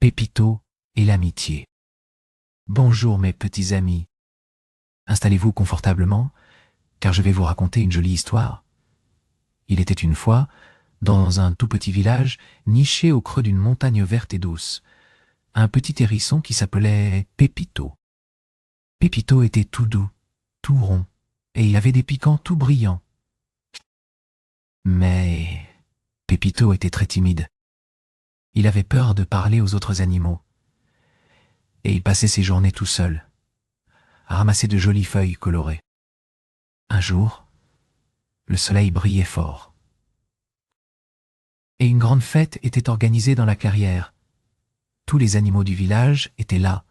Pépito et l'amitié. Bonjour mes petits amis. Installez-vous confortablement, car je vais vous raconter une jolie histoire. Il était une fois, dans un tout petit village, niché au creux d'une montagne verte et douce, un petit hérisson qui s'appelait Pépito. Pépito était tout doux, tout rond, et il avait des piquants tout brillants. Mais Pépito était très timide. Il avait peur de parler aux autres animaux. Et il passait ses journées tout seul, à ramasser de jolies feuilles colorées. Un jour, le soleil brillait fort. Et une grande fête était organisée dans la clairière. Tous les animaux du village étaient là.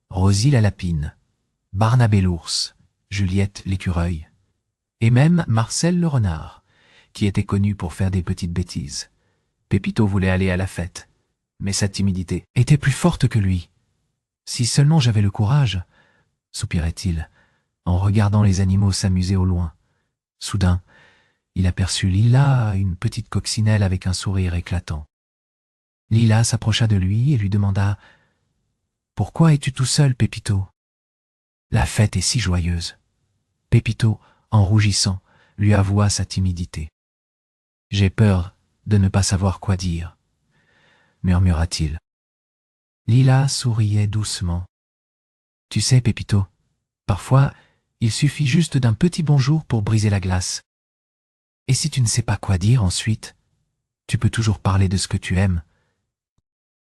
Rosie la lapine, Barnabé l'ours, Juliette l'écureuil, et même Marcel le renard, qui était connu pour faire des petites bêtises. Pépito voulait aller à la fête, mais sa timidité était plus forte que lui. Si seulement j'avais le courage, soupirait-il, en regardant les animaux s'amuser au loin. Soudain, il aperçut Lila, une petite coccinelle avec un sourire éclatant. Lila s'approcha de lui et lui demanda « Pourquoi es-tu tout seul, Pépito ?»« La fête est si joyeuse. » Pépito, en rougissant, lui avoua sa timidité. « J'ai peur de ne pas savoir quoi dire, » murmura-t-il. Lila souriait doucement. « Tu sais, Pépito, parfois, il suffit juste d'un petit bonjour pour briser la glace. Et si tu ne sais pas quoi dire ensuite, tu peux toujours parler de ce que tu aimes. »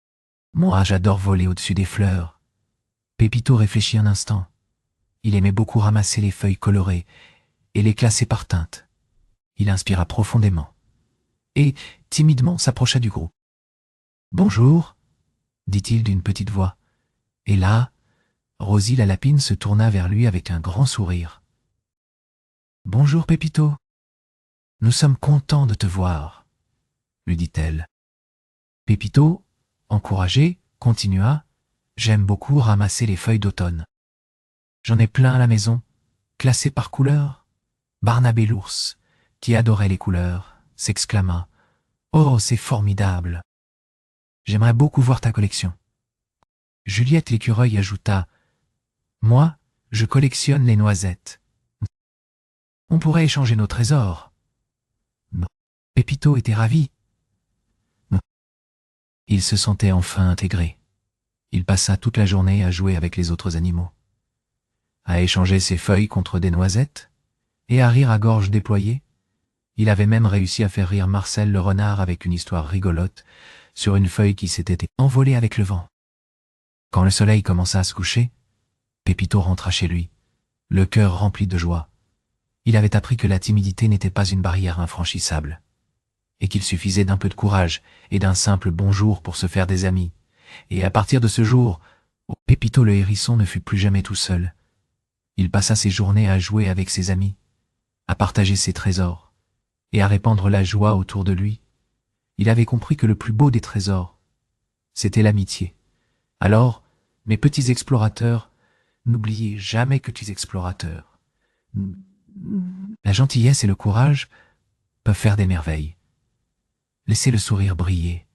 « Moi, j'adore voler au-dessus des fleurs. » Pépito réfléchit un instant. Il aimait beaucoup ramasser les feuilles colorées et les classer par teintes. Il inspira profondément et, timidement, s'approcha du groupe. « Bonjour, » dit-il d'une petite voix. Et là, Rosie la lapine se tourna vers lui avec un grand sourire. « Bonjour, Pépito. Nous sommes contents de te voir, » lui dit-elle. Pépito, encouragé, continua. « J'aime beaucoup ramasser les feuilles d'automne. J'en ai plein à la maison, classées par couleur. » Barnabé l'ours, qui adorait les couleurs, s'exclama. « Oh, c'est formidable! J'aimerais beaucoup voir ta collection. » Juliette l'écureuil ajouta. « Moi, je collectionne les noisettes. On pourrait échanger nos trésors. » Pépito était ravi. Il se sentait enfin intégré. Il passa toute la journée à jouer avec les autres animaux, à échanger ses feuilles contre des noisettes, et à rire à gorge déployée. Il avait même réussi à faire rire Marcel le renard avec une histoire rigolote sur une feuille qui s'était envolée avec le vent. Quand le soleil commença à se coucher, Pépito rentra chez lui, le cœur rempli de joie. Il avait appris que la timidité n'était pas une barrière infranchissable, et qu'il suffisait d'un peu de courage et d'un simple bonjour pour se faire des amis. Et à partir de ce jour, Pépito le hérisson ne fut plus jamais tout seul. Il passa ses journées à jouer avec ses amis, à partager ses trésors, et à répandre la joie autour de lui. Il avait compris que le plus beau des trésors, c'était l'amitié. Alors, mes petits explorateurs, n'oubliez jamais que tu es explorateur. La gentillesse et le courage peuvent faire des merveilles. Laissez le sourire briller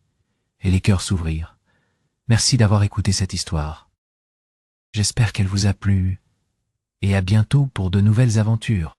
et les cœurs s'ouvrir. Merci d'avoir écouté cette histoire. J'espère qu'elle vous a plu et à bientôt pour de nouvelles aventures.